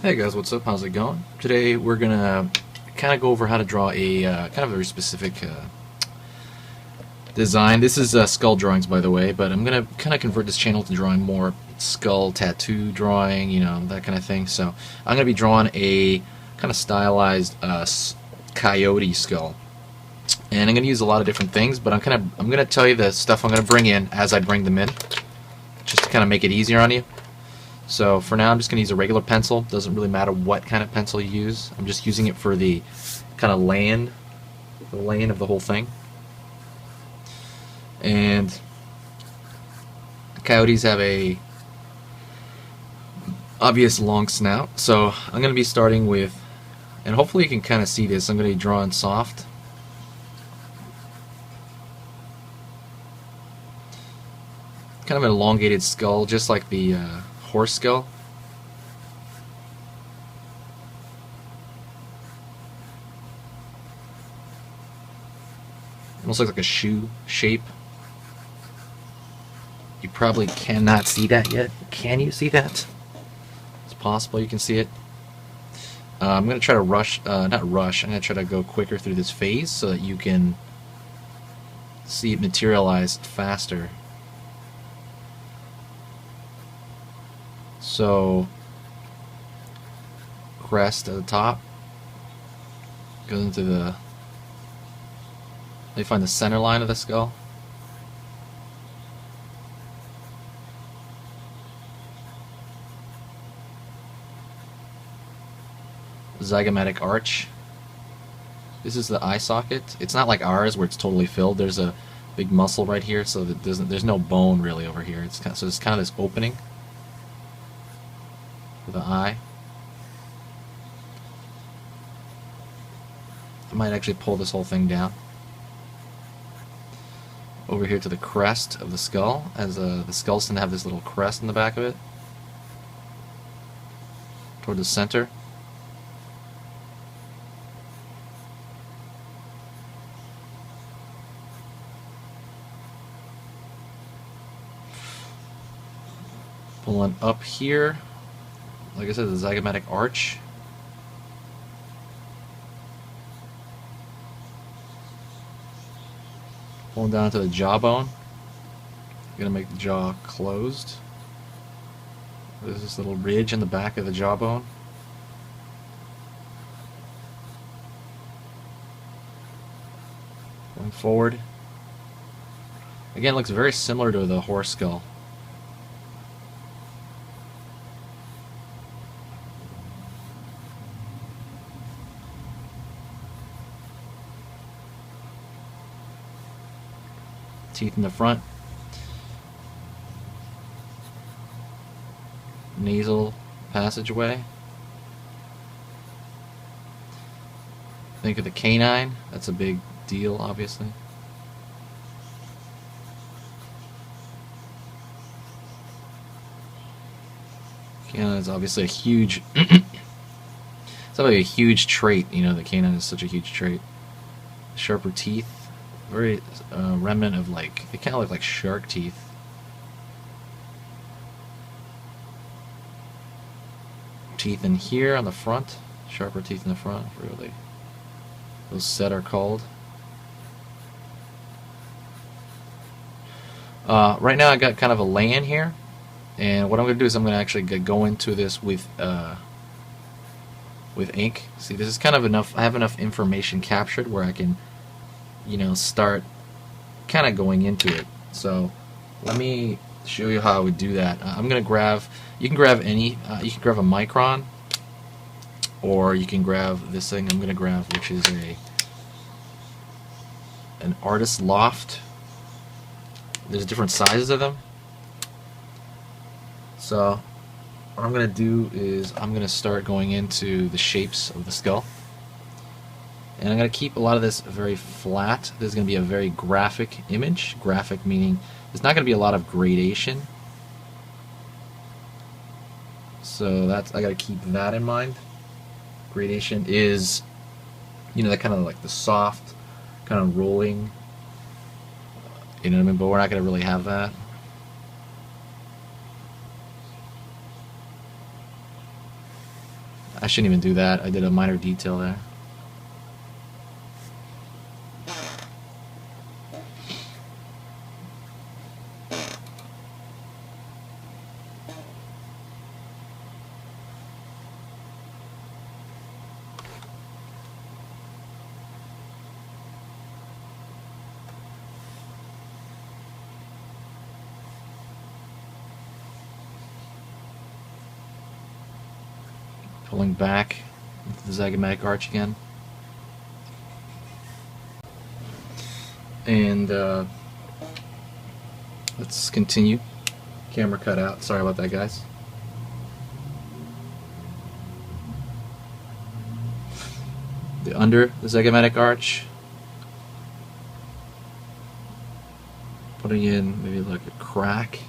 Hey guys, what's up? How's it going? Today we're gonna kind of go over how to draw a kind of a very specific design. This is skull drawings, by the way, but I'm gonna kind of convert this channel to drawing more skull tattoo drawing, you know, that kind of thing. So I'm gonna be drawing a kind of stylized coyote skull, and I'm gonna use a lot of different things. But I'm gonna tell you the stuff I'm gonna bring in as I bring them in, just to kind of make it easier on you. So for now I'm just going to use a regular pencil. Doesn't really matter what kind of pencil you use. I'm just using it for the kind of laying of the whole thing. And coyotes have a obvious long snout. So I'm going to be starting with, and hopefully you can kind of see this, I'm going to be drawing soft. Kind of an elongated skull, just like the horse skull. Almost looks like a shoe shape. You probably cannot see that yet. Can you see that? It's possible you can see it. I'm going to try to I'm going to try to go quicker through this phase so that you can see it materialize faster. So, crest at the top goes into let me find the center line of the skull. Zygomatic arch. This is the eye socket. It's not like ours where it's totally filled. There's a big muscle right here, so that there's no bone really over here. So it's kind of this opening for the eye. I might actually pull this whole thing down over here to the crest of the skull, as the skulls tend to have this little crest in the back of it toward the center. Pulling up here, like I said, the zygomatic arch. Pulling down to the jawbone. I'm going to make the jaw closed. There's this little ridge in the back of the jawbone. Going forward. Again, it looks very similar to the horse skull. Teeth in the front, nasal passageway. Think of the canine, that's a big deal, obviously. Canine is obviously a huge it's like a huge trait, you know, the canine is such a huge trait. Sharper teeth. Very remnant of, like, they kind of look like shark teeth. Teeth in here on the front, sharper teeth in the front, really. Those set are called. Right now I got kind of a lay-in here, and what I'm going to do is I'm going to actually go into this with ink. See, this is kind of enough. I have enough information captured where I can, you know, start kind of going into it. So let me show you how I would do that. I'm gonna grab, you can grab any, you can grab a micron, or you can grab this thing I'm gonna grab, which is an artist loft. There's different sizes of them. So what I'm gonna do is I'm gonna start going into the shapes of the skull. And I'm going to keep a lot of this very flat. This is going to be a very graphic image. Graphic meaning there's not going to be a lot of gradation. So I got to keep that in mind. Gradation is, you know, that kind of like the soft, kind of rolling. You know what I mean? But we're not going to really have that. I shouldn't even do that. I did a minor detail there. Pulling back into the zygomatic arch again. And let's continue. Camera cut out. Sorry about that, guys. Under the zygomatic arch. Putting in maybe like a crack.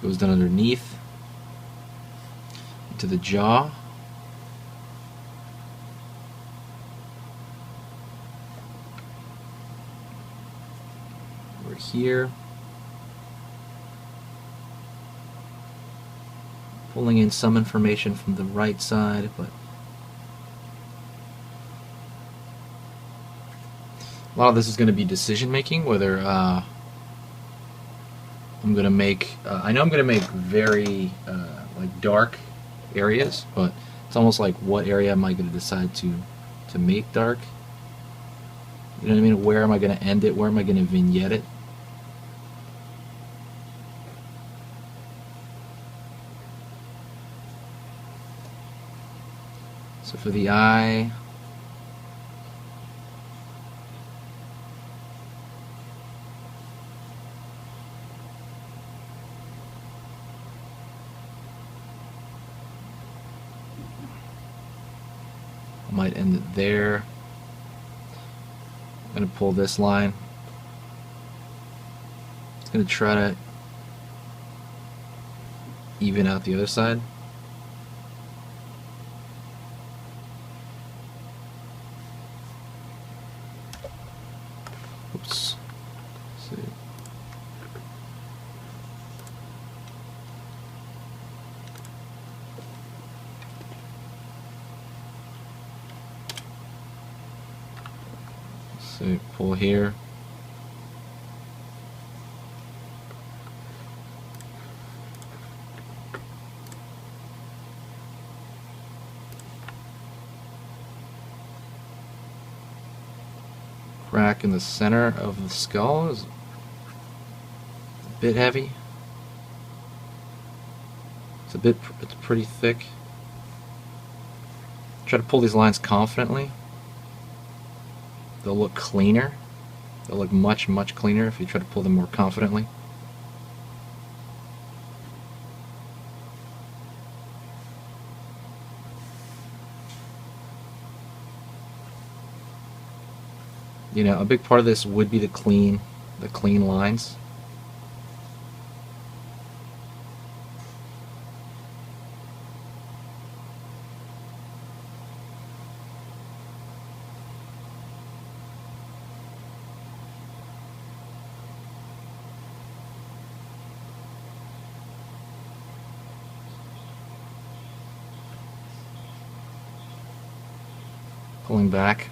Goes down underneath into the jaw. Over here. Pulling in some information from the right side, but a lot of this is going to be decision making, whether I'm going to make, I know I'm going to make very like dark areas, but it's almost like what area am I going to decide to make dark? You know what I mean? Where am I going to end it? Where am I going to vignette it? So for the eye, I might end it there. I'm going to pull this line. It's going to try to even out the other side. Oops. Let's see. So pull here. Crack in the center of the skull is a bit heavy. It's pretty thick. Try to pull these lines confidently. They'll look cleaner. They'll look much, much cleaner if you try to pull them more confidently. You know, a big part of this would be the clean lines. Pulling back.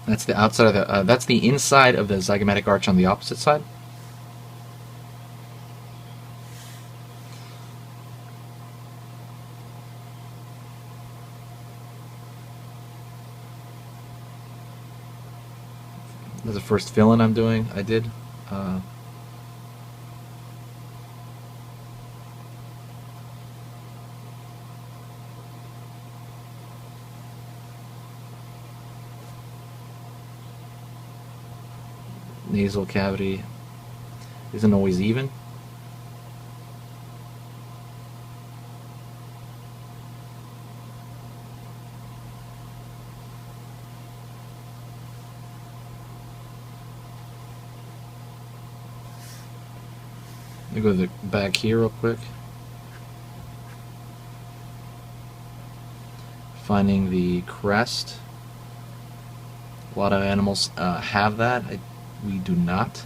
That's the outside of the. That's the inside of the zygomatic arch on the opposite side. That's the first fill-in I'm doing. I did. Nasal cavity isn't always even. Let me go to the back here real quick. Finding the crest A lot of animals have that. We do not.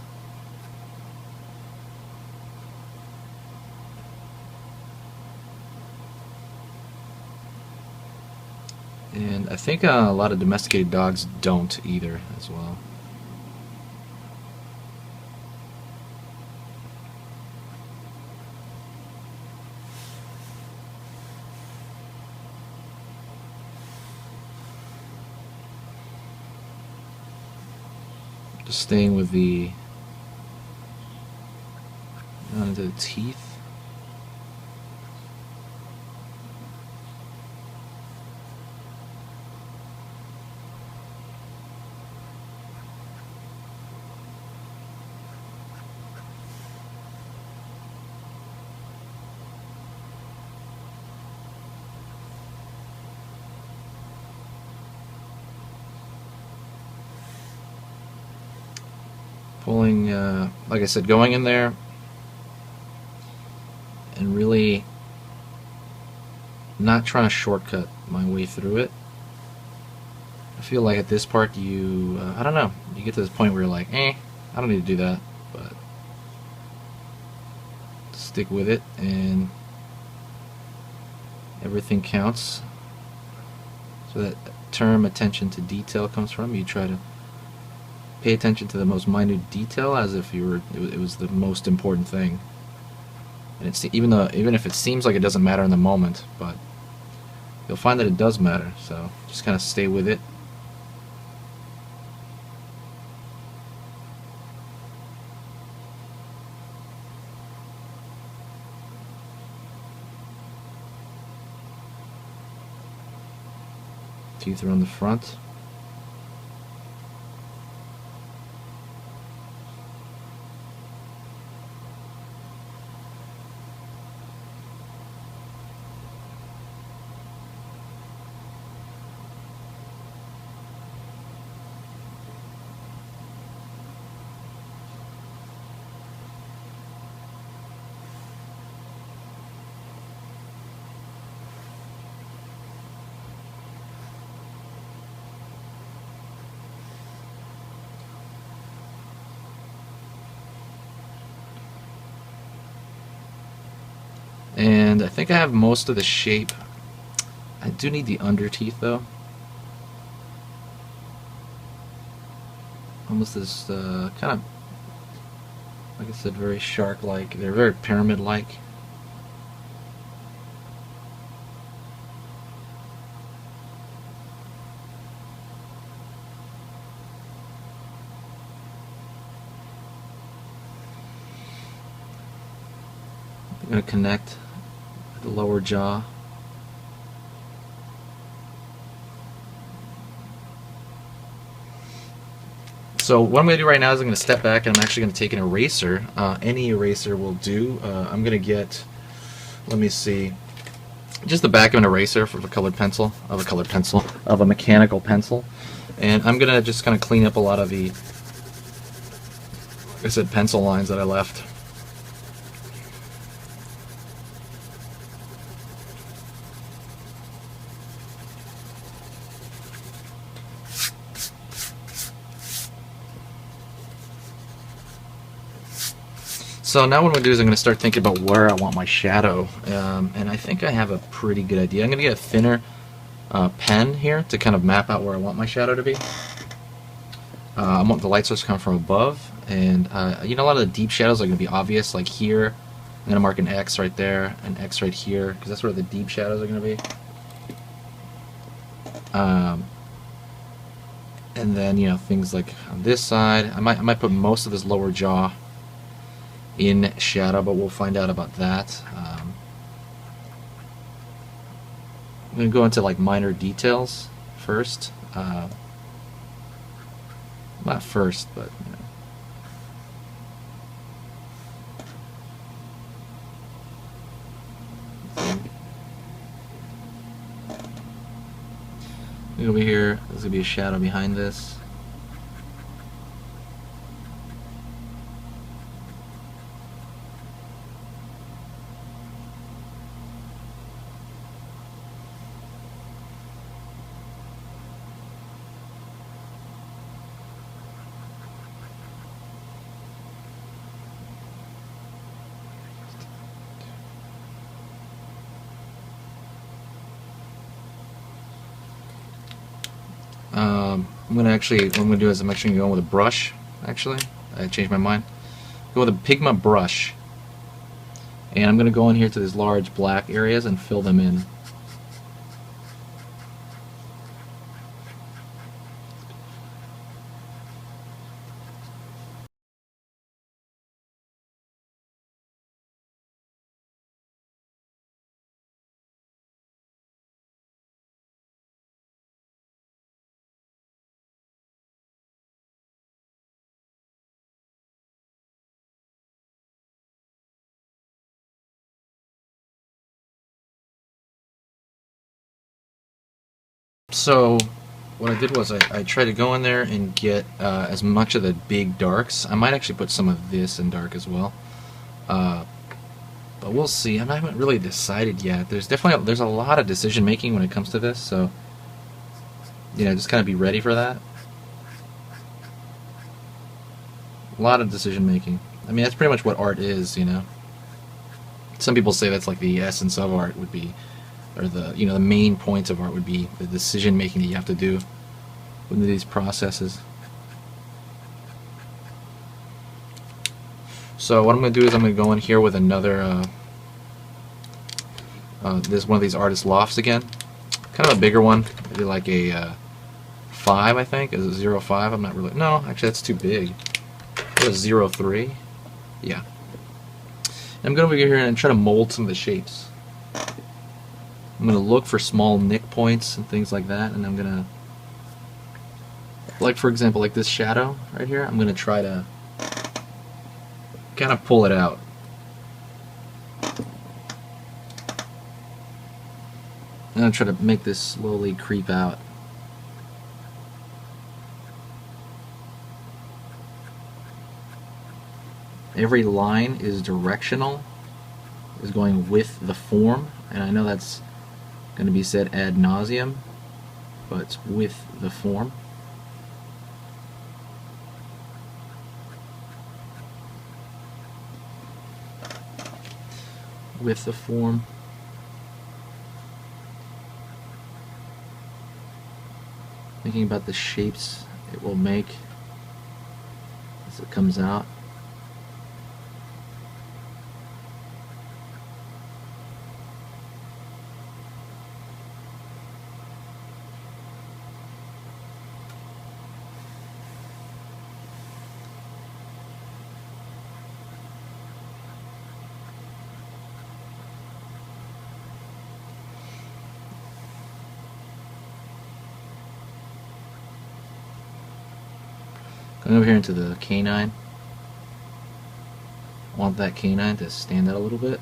And I think a lot of domesticated dogs don't either as well. Just staying with the onto the teeth. Pulling, like I said, going in there and really not trying to shortcut my way through it. I feel like at this part I don't know, you get to this point where you're like, I don't need to do that, but stick with it and everything counts. So that term attention to detail comes from. You try to pay attention to the most minute detail as if it was the most important thing. And it's even if it seems like it doesn't matter in the moment, but you'll find that it does matter. So just kind of stay with it. Teeth are on the front. And I think I have most of the shape. I do need the under teeth though. Almost this kind of, like I said, very shark-like. They're very pyramid-like. I'm going to connect the lower jaw. So what I'm going to do right now is I'm going to step back and I'm actually going to take an eraser. Any eraser will do. I'm going to get, let me see, just the back of an eraser of a mechanical pencil. And I'm going to just kind of clean up a lot of the, like I said, pencil lines that I left. So now what I'm going to do is I'm going to start thinking about where I want my shadow, and I think I have a pretty good idea. I'm going to get a thinner pen here to kind of map out where I want my shadow to be. I want the light source to come from above, and you know, a lot of the deep shadows are going to be obvious, like here. I'm going to mark an X right there, an X right here, because that's where the deep shadows are going to be. And then, you know, things like on this side, I might put most of this lower jaw in shadow, but we'll find out about that. I'm going to go into like minor details first. Not first, but you know. Over here, there's going to be a shadow behind this. I'm gonna actually, what I'm gonna do is I'm actually gonna go with a brush. Actually, I changed my mind. Go with a Pigma brush, and I'm gonna go in here to these large black areas and fill them in. So what I did was I tried to go in there and get as much of the big darks. I might actually put some of this in dark as well, uh, but we'll see. I haven't really decided yet. There's a lot of decision making when it comes to this, so just kind of be ready for that. A lot of decision making. I mean, that's pretty much what art is. Some people say that's like the essence of art would be, or the main points of art would be the decision making that you have to do with these processes. So what I'm going to do is I'm going to go in here with another this one of these artist lofts again, kind of a bigger one, maybe like a 5, I think. Is it 0.5? I'm not really, no, actually that's too big. It was 0.3. Yeah. And I'm going to go here and try to mold some of the shapes. I'm going to look for small nick points and things like that, and I'm going to, like for example, like this shadow right here, I'm going to try to kind of pull it out. I'm going to try to make this slowly creep out. Every line is directional, is going with the form, and I know that's going to be said ad nauseum, but it's with the form. With the form. Thinking about the shapes it will make as it comes out. Going over here into the canine. I want that canine to stand out a little bit.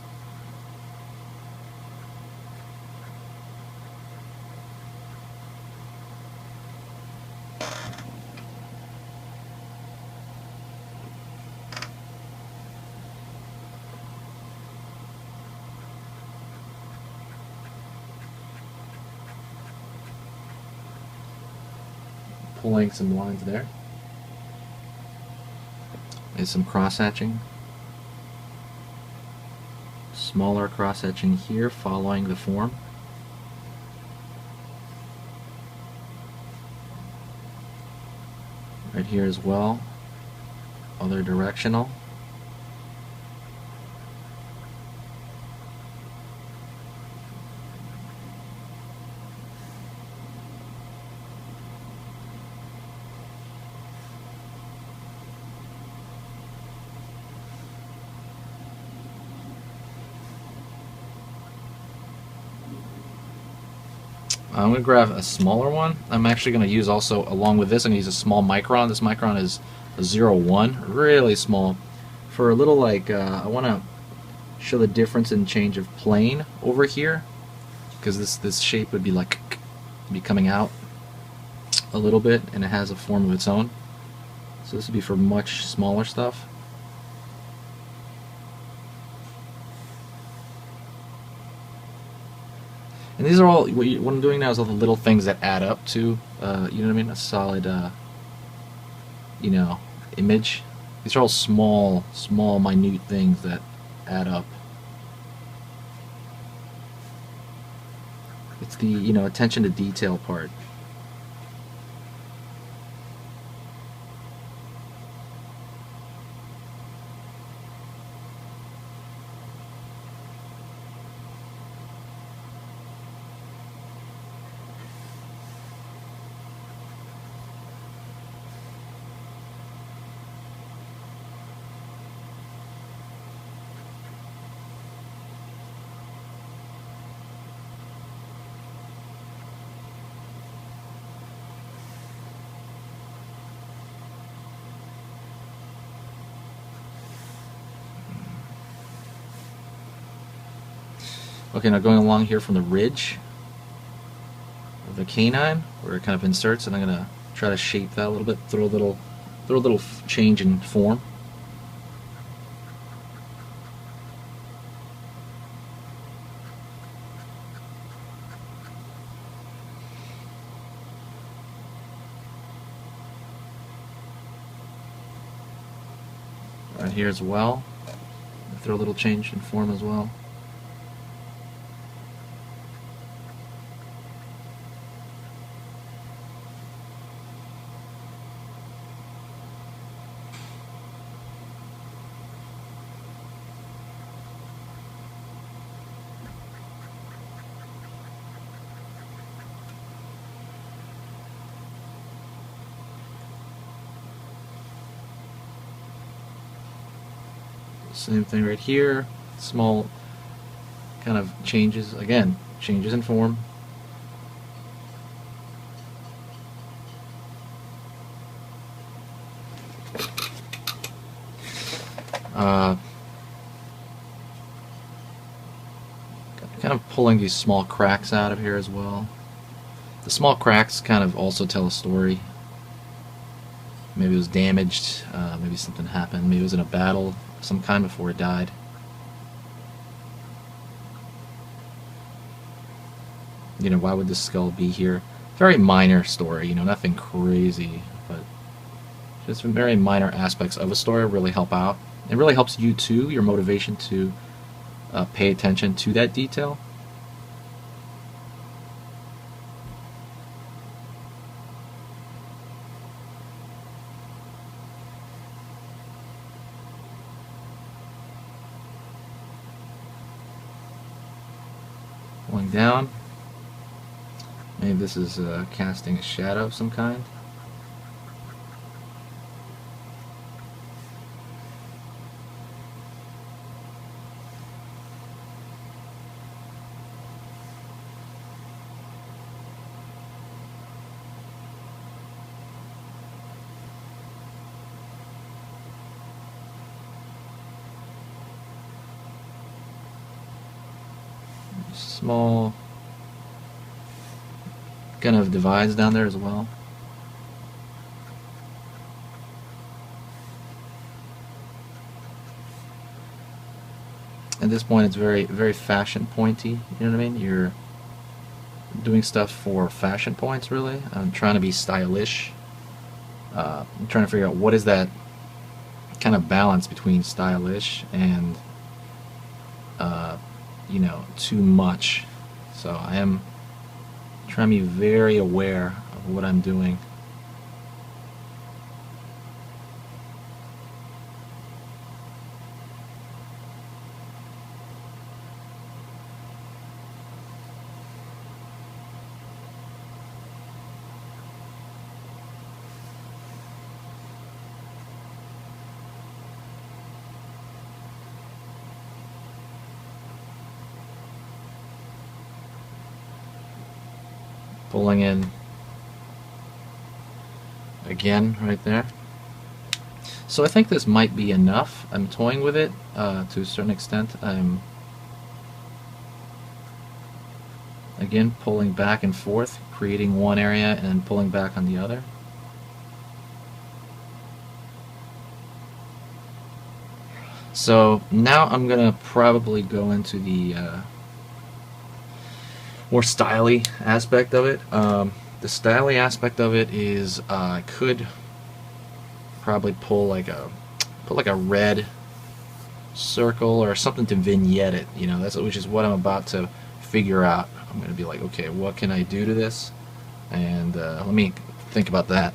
Pulling some lines there. Is some cross-hatching. Smaller cross-hatching here following the form. Right here as well. Other directional. I'm going to grab a smaller one. I'm actually going to use also, along with this, I'm going to use a small micron. This micron is a 0.1, really small. For a little like, I want to show the difference in change of plane over here, because this shape would be like, be coming out a little bit, and it has a form of its own. So this would be for much smaller stuff. And these are all, what I'm doing now is all the little things that add up to, you know what I mean, a solid, image. These are all small, minute things that add up. It's the, attention to detail part. Okay, now going along here from the ridge of the canine, where it kind of inserts, and I'm going to try to shape that a little bit, throw a little change in form. Right here as well, throw a little change in form as well. Same thing right here, small kind of changes, again, changes in form. Kind of pulling these small cracks out of here as well. The small cracks kind of also tell a story. Maybe it was damaged, maybe something happened, maybe it was in a battle of some kind before it died. You know, why would this skull be here? Very minor story, you know, nothing crazy, but just very minor aspects of a story really help out. It really helps you too, your motivation to pay attention to that detail. Going down. Maybe this is casting a shadow of some kind. Small kind of divides down there as well. At this point it's very, very fashion pointy, you know what I mean? You're doing stuff for fashion points really. I'm trying to be stylish. I'm trying to figure out what is that kind of balance between stylish and you know, too much. So I am trying to be very aware of what I'm doing. Pulling in again right there. So I think this might be enough. I'm toying with it to a certain extent. I'm again pulling back and forth, creating one area and then pulling back on the other. So now I'm gonna probably go into the more styly aspect of it. The styly aspect of it is I could probably put like a red circle or something to vignette it. You know, which is what I'm about to figure out. I'm going to be like, okay, what can I do to this? And let me think about that.